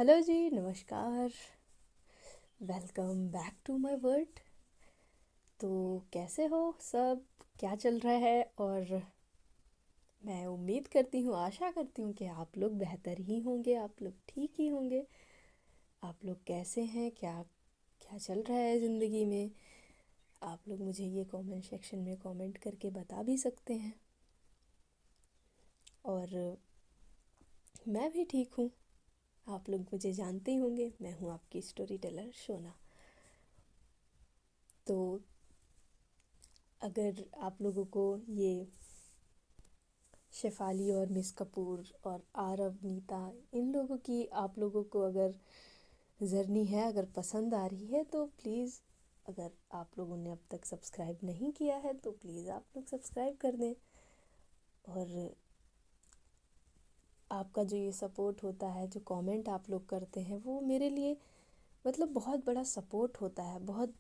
Hello जी, नमस्कार। Welcome back to my world. तो कैसे हो सब? क्या चल रहा है? और मैं उम्मीद करती हूँ, आशा करती हूँ कि आप लोग बेहतर ही होंगे, आप लोग ठीक ही होंगे। आप लोग कैसे हैं? क्या क्या चल रहा है ज़िंदगी में? आप लोग मुझे ये कमेंट सेक्शन में कमेंट करके बता भी सकते हैं। और मैं भी ठीक हूँ। आप लोग मुझे जानते ही होंगे, मैं हूँ आपकी स्टोरी टेलर शोना। तो अगर आप लोगों को ये शेफाली और मिस कपूर और आरव, नीता, इन लोगों की आप लोगों को अगर जर्नी है, अगर पसंद आ रही है तो प्लीज़, अगर आप लोगों ने अब तक सब्सक्राइब नहीं किया है तो प्लीज़ आप लोग सब्सक्राइब कर दें। और आपका जो ये सपोर्ट होता है, जो कमेंट आप लोग करते हैं, वो मेरे लिए मतलब बहुत बड़ा सपोर्ट होता है। बहुत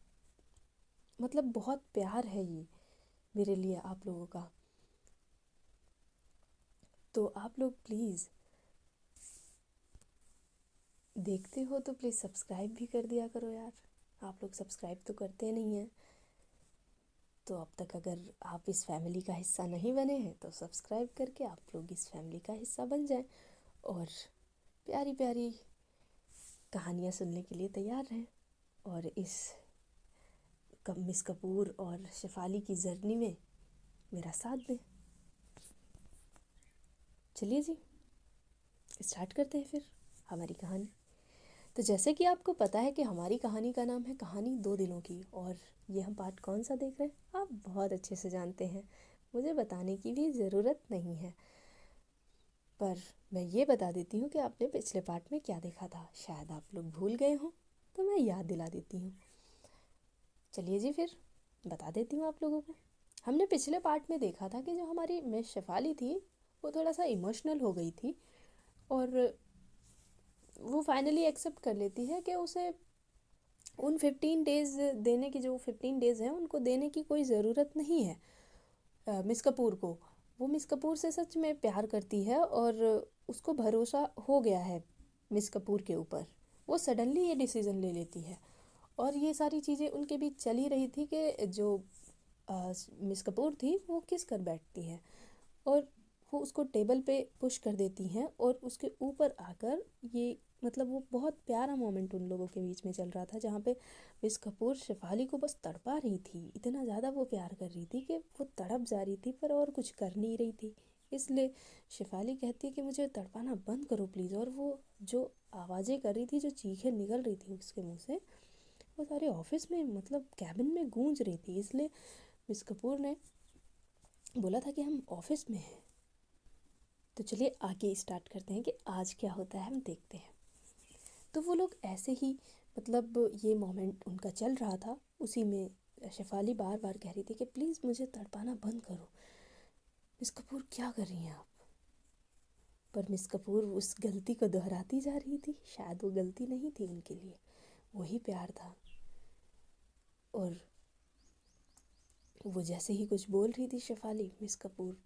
मतलब बहुत प्यार है ये मेरे लिए आप लोगों का। तो आप लोग प्लीज़ देखते हो तो प्लीज़ सब्सक्राइब भी कर दिया करो यार। आप लोग सब्सक्राइब तो करते नहीं हैं। तो अब तक अगर आप इस फैमिली का हिस्सा नहीं बने हैं तो सब्सक्राइब करके आप लोग इस फैमिली का हिस्सा बन जाएं और प्यारी प्यारी कहानियाँ सुनने के लिए तैयार रहें। और इस मिस कपूर और शेफाली की जर्नी में मेरा साथ दें। चलिए जी, स्टार्ट करते हैं फिर हमारी कहानी। तो जैसे कि आपको पता है कि हमारी कहानी का नाम है कहानी दो दिलों की। और ये हम पार्ट कौन सा देख रहे हैं आप बहुत अच्छे से जानते हैं, मुझे बताने की भी ज़रूरत नहीं है। पर मैं ये बता देती हूँ कि आपने पिछले पार्ट में क्या देखा था। शायद आप लोग भूल गए हों, तो मैं याद दिला देती हूँ। चलिए जी, फिर बता देती हूँ आप लोगों को। हमने पिछले पार्ट में देखा था कि जो हमारी मिस शेफाली थी वो थोड़ा सा इमोशनल हो गई थी। और वो फाइनली एक्सेप्ट कर लेती है कि उसे उन 15 डेज़ देने की, जो 15 डेज़ हैं उनको देने की कोई ज़रूरत नहीं है मिस कपूर को। वो मिस कपूर से सच में प्यार करती है और उसको भरोसा हो गया है मिस कपूर के ऊपर। वो सडनली ये डिसीज़न ले लेती है। और ये सारी चीज़ें उनके बीच चल ही रही थी कि जो मिस कपूर थी वो किस कर बैठती है और वो उसको टेबल पे पुश कर देती हैं और उसके ऊपर आकर ये मतलब वो बहुत प्यारा मोमेंट उन लोगों के बीच में चल रहा था, जहाँ पे मिस कपूर शेफाली को बस तड़पा रही थी। इतना ज़्यादा वो प्यार कर रही थी कि वो तड़प जा रही थी पर और कुछ कर नहीं रही थी। इसलिए शेफाली कहती है कि मुझे तड़पाना बंद करो प्लीज़। और वो जो आवाज़ें कर रही थी, जो चीखें निकल रही थी उसके मुँह से, वो सारे ऑफिस में मतलब कैबिन में गूंज रही थी। इसलिए मिस कपूर ने बोला था कि हम ऑफिस में हैं। तो चलिए आगे स्टार्ट करते हैं कि आज क्या होता है, हम देखते हैं। तो वो लोग ऐसे ही मतलब ये मोमेंट उनका चल रहा था, उसी में शेफाली बार बार कह रही थी कि प्लीज़ मुझे तड़पाना बंद करो। मिस कपूर क्या कर रही हैं आप? पर मिस कपूर उस गलती को दोहराती जा रही थी। शायद वो गलती नहीं थी उनके लिए, वही प्यार था। और वो जैसे ही कुछ बोल रही थी शेफाली, मिस कपूर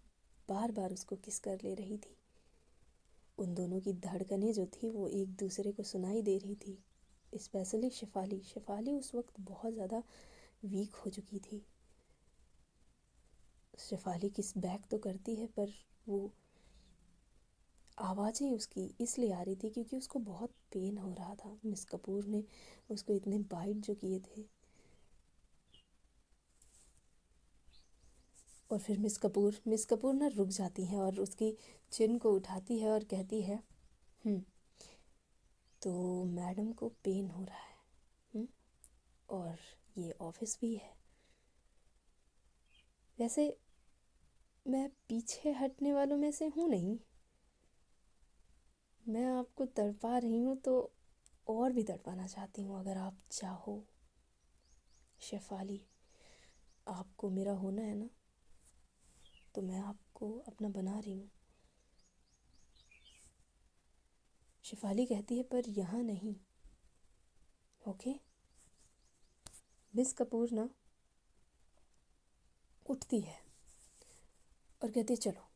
बार बार उसको किस कर ले रही थी। उन दोनों की धड़कनें जो थी वो एक दूसरे को सुनाई दे रही थी। स्पेशली शेफाली। शेफाली उस वक्त बहुत ज़्यादा वीक हो चुकी थी। शेफाली किस बैक तो करती है पर वो आवाज़ें उसकी इसलिए आ रही थी क्योंकि उसको बहुत पेन हो रहा था। मिस कपूर ने उसको इतने बाइट जो किए थे। और फिर मिस कपूर ना रुक जाती हैं और उसकी चिन को उठाती है और कहती है, तो मैडम को पेन हो रहा है। और ये ऑफिस भी है। वैसे मैं पीछे हटने वालों में से हूँ नहीं। मैं आपको तड़पा रही हूँ तो और भी तड़पाना चाहती हूँ अगर आप चाहो। शेफाली, आपको मेरा होना है ना, तो मैं आपको अपना बना रही हूँ। शेफाली कहती है पर यहाँ नहीं। ओके। मिस कपूर ना उठती है और कहती है चलो।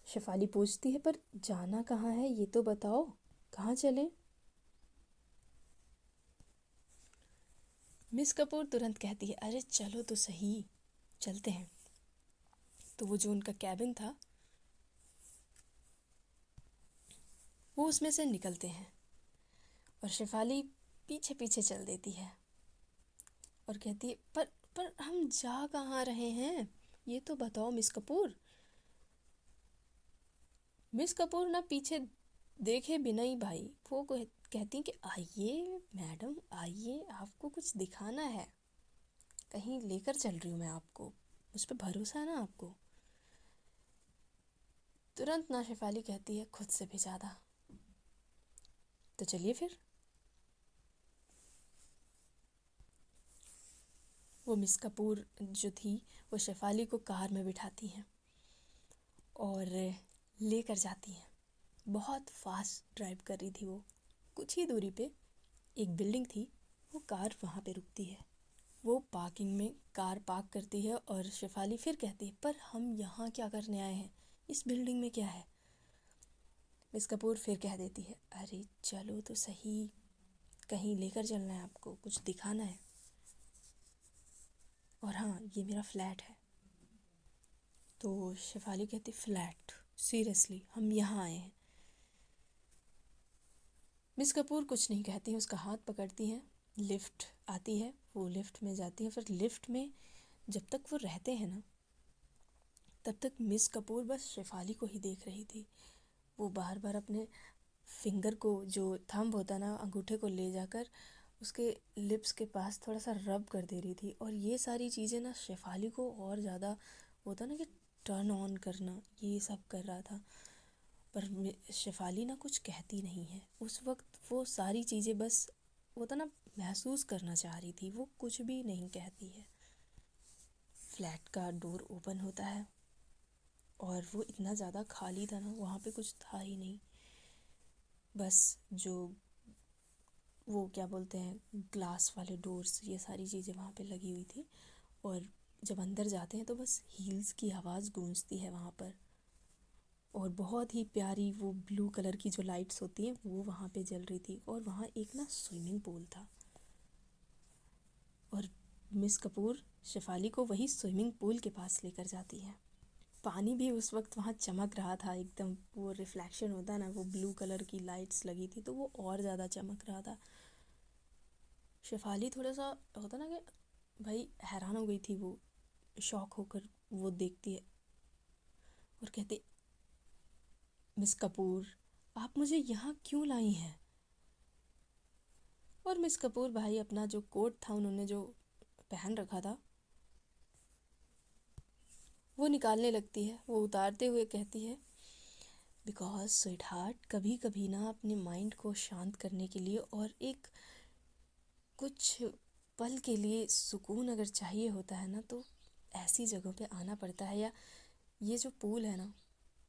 शेफाली पूछती है पर जाना कहाँ है ये तो बताओ। कहाँ चलें? मिस कपूर तुरंत कहती है, अरे चलो तो सही, चलते हैं। तो वो जो उनका कैबिन था वो उसमें से निकलते हैं और शेफाली पीछे पीछे चल देती है और कहती है, पर हम जा कहाँ रहे हैं, ये तो बताओ मिस कपूर। मिस कपूर ना पीछे देखे बिना ही भाई वो कहती कि आइए मैडम आइए, आपको कुछ दिखाना है, कहीं लेकर चल रही हूँ मैं आपको, मुझ पर भरोसा है ना आपको। तुरंत ना शेफाली कहती है, खुद से भी ज़्यादा। तो चलिए फिर। वो मिस कपूर जो थी वो शेफाली को कार में बिठाती हैं और लेकर जाती हैं। बहुत फास्ट ड्राइव कर रही थी वो। कुछ ही दूरी पे एक बिल्डिंग थी, वो कार वहाँ पे रुकती है। वो पार्किंग में कार पार्क करती है और शेफाली फिर कहती है, पर हम यहाँ क्या करने आए हैं, इस बिल्डिंग में क्या है। मिस कपूर फिर कह देती है, अरे चलो तो सही, कहीं लेकर चलना है आपको, कुछ दिखाना है, और हाँ ये मेरा फ्लैट है। तो शेफाली कहती, फ्लैट? सीरियसली हम यहाँ आए हैं? मिस कपूर कुछ नहीं कहती, उसका हाथ पकड़ती हैं। लिफ्ट आती है, वो लिफ्ट में जाती है। फिर लिफ्ट में जब तक वो रहते हैं ना, तब तक मिस कपूर बस शेफाली को ही देख रही थी। वो बार बार अपने फिंगर को, जो थंब होता ना, अंगूठे को ले जाकर उसके लिप्स के पास थोड़ा सा रब कर दे रही थी। और ये सारी चीज़ें ना शेफाली को और ज़्यादा होता ना कि टर्न ऑन करना, ये सब कर रहा था। पर शेफाली ना कुछ कहती नहीं है उस वक्त। वो सारी चीज़ें बस होता ना महसूस करना चाह रही थी, वो कुछ भी नहीं कहती है। फ्लैट का डोर ओपन होता है और वो इतना ज़्यादा खाली था ना, वहाँ पे कुछ था ही नहीं। बस जो वो क्या बोलते हैं, ग्लास वाले डोर्स, ये सारी चीज़ें वहाँ पे लगी हुई थी। और जब अंदर जाते हैं तो बस हील्स की आवाज़ गूंजती है वहाँ पर। और बहुत ही प्यारी वो ब्लू कलर की जो लाइट्स होती हैं वो वहाँ पे जल रही थी। और वहाँ एक ना स्विमिंग पूल था और मिस कपूर शेफाली को वही स्विमिंग पूल के पास लेकर जाती है। पानी भी उस वक्त वहाँ चमक रहा था एकदम, वो रिफ्लेक्शन होता ना, वो ब्लू कलर की लाइट्स लगी थी तो वो और ज़्यादा चमक रहा था। शेफाली थोड़ा सा होता ना कि भाई हैरान हो गई थी, वो शॉक होकर वो देखती है और कहती, मिस कपूर आप मुझे यहाँ क्यों लाई हैं। और मिस कपूर भाई अपना जो कोट था उन्होंने जो पहन रखा था वो निकालने लगती है। वो उतारते हुए कहती है, बिकॉज स्वीट हार्ट, कभी कभी ना अपने माइंड को शांत करने के लिए और एक कुछ पल के लिए सुकून अगर चाहिए होता है ना, तो ऐसी जगहों पे आना पड़ता है। या ये जो पूल है ना,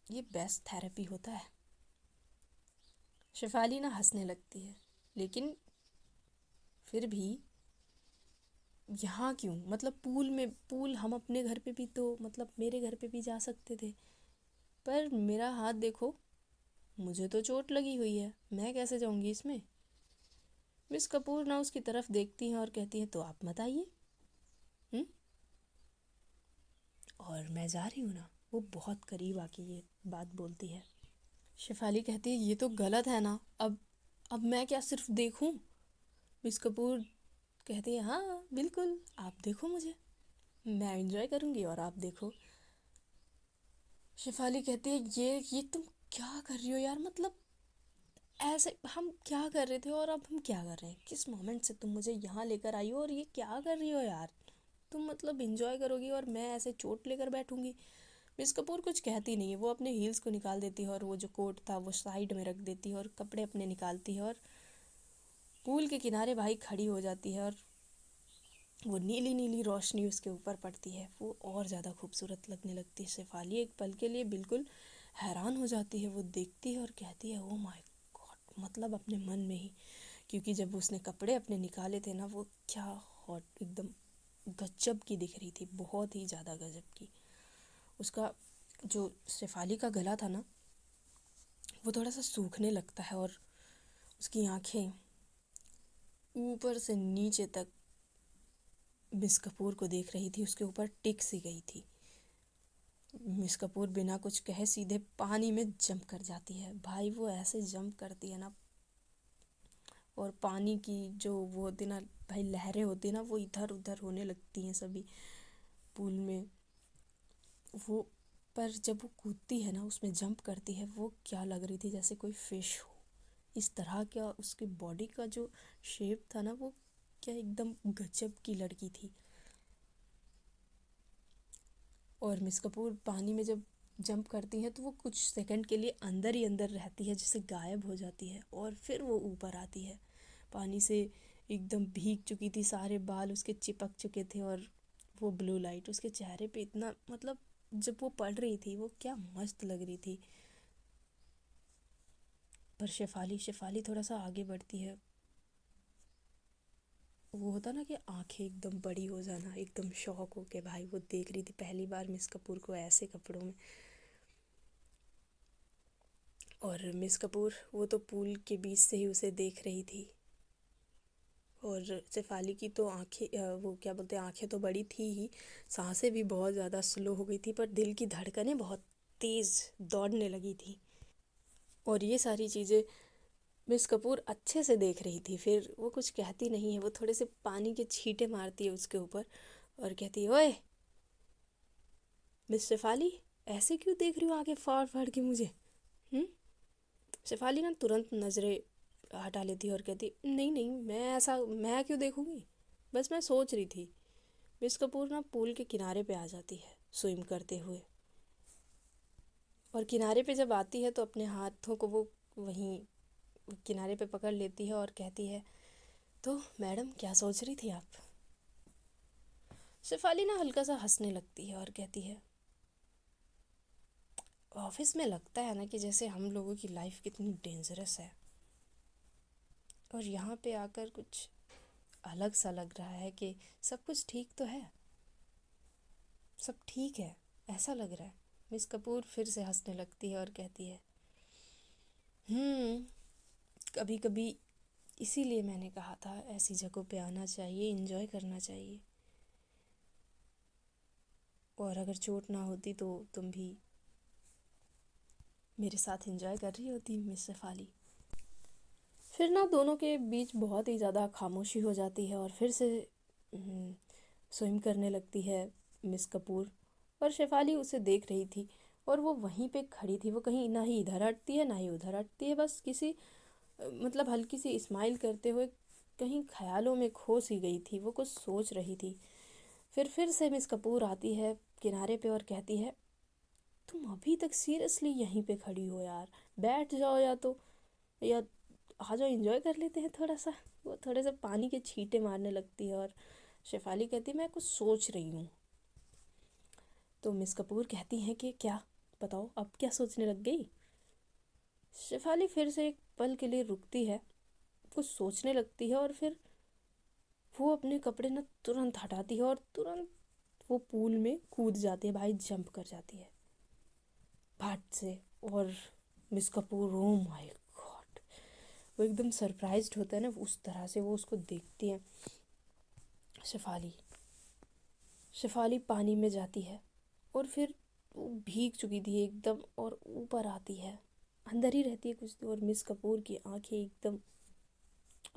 ये बेस्ट थेरेपी होता है। शेफाली ना हंसने लगती है, लेकिन फिर भी यहाँ क्यों, मतलब पूल में, पूल हम अपने घर पे भी तो, मतलब मेरे घर पे भी जा सकते थे, पर मेरा हाथ देखो, मुझे तो चोट लगी हुई है, मैं कैसे जाऊँगी इसमें। मिस कपूर ना उसकी तरफ देखती हैं और कहती हैं, तो आप मत आइए। और मैं जा रही हूँ ना। वो बहुत करीब आके ये बात बोलती है। शेफाली कहती है, ये तो गलत है ना, अब मैं क्या सिर्फ देखूं। मिस कपूर कहती है, हाँ बिल्कुल, आप देखो मुझे, मैं एंजॉय करूँगी और आप देखो। शेफाली कहती है, ये तुम क्या कर रही हो यार, मतलब ऐसे हम क्या कर रहे थे और अब हम क्या कर रहे हैं, किस मोमेंट से तुम मुझे यहाँ लेकर आई हो और ये क्या कर रही हो यार। तुम मतलब इंजॉय करोगी और मैं ऐसे चोट लेकर बैठूंगी। मिस कपूर कुछ कहती नहीं है, वो अपने हील्स को निकाल देती है और वो जो कोट था वो साइड में रख देती है और कपड़े अपने निकालती है और पूल के किनारे भाई खड़ी हो जाती है। और वो नीली नीली रोशनी उसके ऊपर पड़ती है, वो और ज़्यादा खूबसूरत लगने लगती है। शेफाली एक पल के लिए बिल्कुल हैरान हो जाती है, वो देखती है और कहती है, ओ माय गॉड, मतलब अपने मन में ही, क्योंकि जब उसने कपड़े अपने निकाले थे ना, वो क्या हॉट, एकदम गजब की दिख रही थी, बहुत ही ज़्यादा गजब की। उसका जो शेफाली का गला था ना, वो थोड़ा सा सूखने लगता है और उसकी आंखें ऊपर से नीचे तक मिस कपूर को देख रही थी, उसके ऊपर टिक सी गई थी। मिस कपूर बिना कुछ कहे सीधे पानी में जंप कर जाती है। भाई वो ऐसे जंप करती है ना, और पानी की जो वो होती ना भाई लहरें होती ना, वो इधर उधर होने लगती हैं सभी पूल में। वो पर जब वो कूदती है ना, उसमें जंप करती है, वो क्या लग रही थी जैसे कोई फिश हो। इस तरह क्या उसकी बॉडी का जो शेप था ना, वो क्या एकदम गजब की लड़की थी। और मिस कपूर पानी में जब जंप करती है तो वो कुछ सेकंड के लिए अंदर ही अंदर रहती है, जैसे गायब हो जाती है, और फिर वो ऊपर आती है। पानी से एकदम भीग चुकी थी, सारे बाल उसके चिपक चुके थे, और वो ब्लू लाइट उसके चेहरे पे इतना, मतलब जब वो पड़ रही थी वो क्या मस्त लग रही थी। पर शेफाली थोड़ा सा आगे बढ़ती है। वो होता ना कि आंखें एकदम बड़ी हो जाना, एकदम शौक हो के भाई वो देख रही थी पहली बार मिस कपूर को ऐसे कपड़ों में। और मिस कपूर वो तो पूल के बीच से ही उसे देख रही थी। और शेफाली की तो आंखें वो क्या बोलते हैं, आंखें तो बड़ी थी ही, सांसें भी बहुत ज़्यादा स्लो हो गई थी, पर दिल की धड़कनें बहुत तेज़ दौड़ने लगी थी। और ये सारी चीज़ें मिस कपूर अच्छे से देख रही थी। फिर वो कुछ कहती नहीं है, वो थोड़े से पानी के छींटे मारती है उसके ऊपर और कहती है, ओए मिस शेफाली, ऐसे क्यों देख रही हो आगे फाड़ फाड़ के मुझे? हम्म। शेफाली ना तुरंत नज़रें हटा लेती है और कहती, नहीं नहीं, मैं क्यों देखूंगी, बस मैं सोच रही थी। मिस कपूर ना पूल के किनारे पे आ जाती है स्विम करते हुए। और किनारे पे जब आती है तो अपने हाथों को वो वहीं किनारे पे पकड़ लेती है और कहती है, तो मैडम क्या सोच रही थी आप? शेफाली ना हल्का सा हंसने लगती है और कहती है, ऑफिस में लगता है ना कि जैसे हम लोगों की लाइफ कितनी डेंजरस है, और यहाँ पे आकर कुछ अलग सा लग रहा है कि सब कुछ ठीक तो है, सब ठीक है, ऐसा लग रहा है। मिस कपूर फिर से हंसने लगती है और कहती है, कभी कभी इसीलिए मैंने कहा था ऐसी जगहों पे आना चाहिए, एंजॉय करना चाहिए। और अगर चोट ना होती तो तुम भी मेरे साथ एंजॉय कर रही होती मिस शेफाली। फिर ना दोनों के बीच बहुत ही ज़्यादा खामोशी हो जाती है, और फिर से स्विम करने लगती है मिस कपूर। और शेफाली उसे देख रही थी, और वो वहीं पे खड़ी थी, वो कहीं ना ही इधर हटती है ना ही उधर हटती है, बस किसी मतलब हल्की सी स्माइल करते हुए कहीं ख्यालों में खो सी गई थी, वो कुछ सोच रही थी। फिर से मिस कपूर आती है किनारे पे और कहती है, तुम अभी तक सीरियसली यहीं पे खड़ी हो यार, बैठ जाओ, या आ जाओ, एंजॉय कर लेते हैं थोड़ा सा। वो थोड़े से पानी के छींटे मारने लगती है और शेफाली कहती है, मैं कुछ सोच रही हूँ। तो मिस कपूर कहती हैं कि क्या, बताओ अब क्या सोचने लग गई? शेफाली फिर से एक पल के लिए रुकती है, कुछ सोचने लगती है, और फिर वो अपने कपड़े ना तुरंत हटाती है और तुरंत वो पूल में कूद जाती है भाई, जंप कर जाती है भाट से। और miss Kapoor, oh my God, वो एकदम सरप्राइज्ड होता है ना, उस तरह से वो उसको देखती है। शेफाली शेफाली पानी में जाती है, और फिर वो भीग चुकी थी एकदम, और ऊपर आती है, अंदर ही रहती है कुछ देर, और मिस कपूर की आंखें एकदम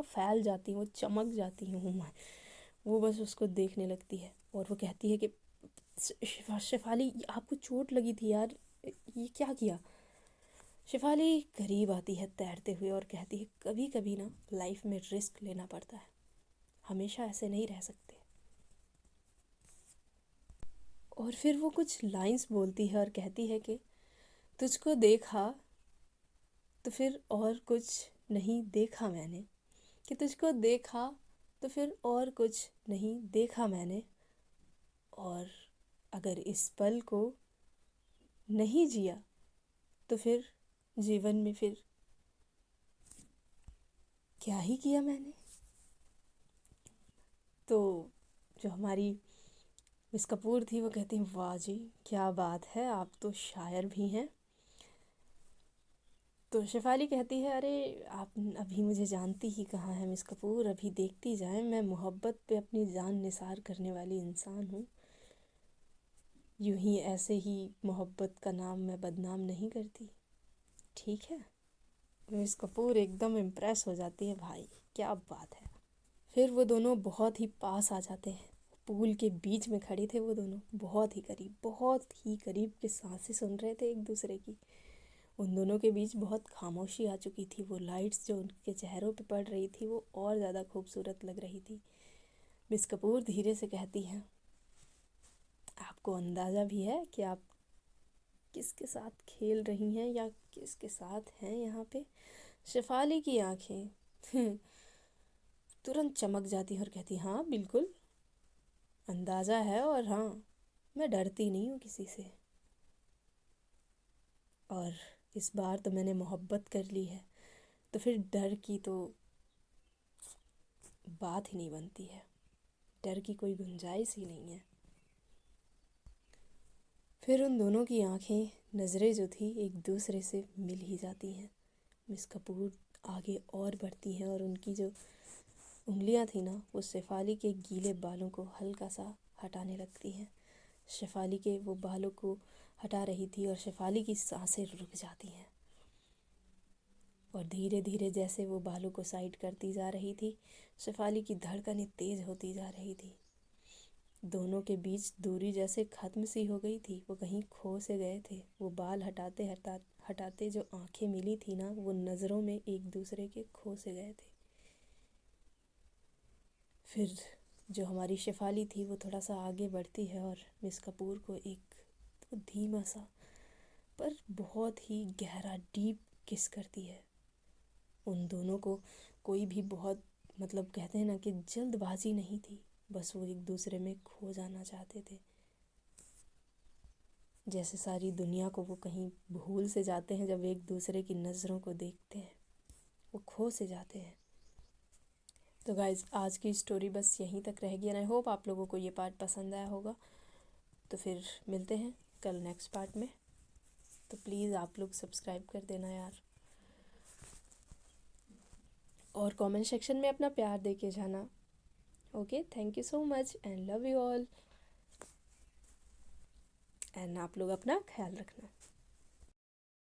फैल जाती हैं, वो चमक जाती हैं, वो बस उसको देखने लगती है। और वो कहती है कि शेफाली, आपको चोट लगी थी यार, ये क्या किया? शेफाली करीब आती है तैरते हुए और कहती है, कभी कभी ना लाइफ में रिस्क लेना पड़ता है, हमेशा ऐसे नहीं रह सकते। और फिर वो कुछ लाइंस बोलती है और कहती है कि तुझको देखा तो फिर और कुछ नहीं देखा मैंने, कि तुझको देखा तो फिर और कुछ नहीं देखा मैंने, और अगर इस पल को नहीं जिया तो फिर जीवन में फिर क्या ही किया मैंने। तो जो हमारी मिस कपूर थी वो कहती हैं, वाह जी क्या बात है, आप तो शायर भी हैं। तो शेफाली कहती है, अरे आप अभी मुझे जानती ही कहाँ है मिस कपूर, अभी देखती जाए, मैं मोहब्बत पे अपनी जान निसार करने वाली इंसान हूँ। यूं ही ऐसे ही मोहब्बत का नाम मैं बदनाम नहीं करती, ठीक है। मिस कपूर एकदम इम्प्रेस हो जाती है, भाई क्या बात है। फिर वो दोनों बहुत ही पास आ जाते हैं, पूल के बीच में खड़े थे वो दोनों, बहुत ही करीब के सांसें सुन रहे थे एक दूसरे की। उन दोनों के बीच बहुत खामोशी आ चुकी थी, वो लाइट्स जो उनके चेहरों पे पड़ रही थी वो और ज़्यादा खूबसूरत लग रही थी। मिस कपूर धीरे से कहती हैं, आपको अंदाज़ा भी है कि आप किसके साथ खेल रही हैं या किसके साथ हैं यहाँ पे। शेफाली की आंखें तुरंत चमक जाती हैं और कहती, हाँ बिल्कुल अंदाज़ा है, और हाँ मैं डरती नहीं हूँ किसी से, और इस बार तो मैंने मोहब्बत कर ली है, तो फिर डर की तो बात ही नहीं बनती है, डर की कोई गुंजाइश ही नहीं है। फिर उन दोनों की आंखें, नज़रें जो थी एक दूसरे से मिल ही जाती हैं। मिस कपूर आगे और बढ़ती हैं और उनकी जो उंगलियां थी ना, वो शेफाली के गीले बालों को हल्का सा हटाने लगती हैं। शेफाली के वो बालों को हटा रही थी और शेफाली की सांसें रुक जाती हैं, और धीरे धीरे जैसे वो बालों को साइड करती जा रही थी, शेफाली की धड़कनें तेज़ होती जा रही थी। दोनों के बीच दूरी जैसे ख़त्म सी हो गई थी, वो कहीं खो से गए थे। वो बाल हटाते हटाते जो आंखें मिली थी ना, वो नज़रों में एक दूसरे के खो से गए थे। फिर जो हमारी शेफाली थी वो थोड़ा सा आगे बढ़ती है और मिस कपूर को एक तो धीमा सा पर बहुत ही गहरा डीप किस करती है। उन दोनों को कोई भी बहुत मतलब कहते हैं ना कि जल्दबाजी नहीं थी, बस वो एक दूसरे में खो जाना चाहते थे। जैसे सारी दुनिया को वो कहीं भूल से जाते हैं जब एक दूसरे की नज़रों को देखते हैं, वो खो से जाते हैं। तो गाइज आज की स्टोरी बस यहीं तक रहेगी, एंड आई होप आप लोगों को ये पार्ट पसंद आया होगा। तो फिर मिलते हैं कल नेक्स्ट पार्ट में। तो प्लीज़ आप लोग सब्सक्राइब कर देना यार, और कमेंट सेक्शन में अपना प्यार दे के जाना। Okay, thank you so much and love you all, and आप लोग अपना ख्याल रखना।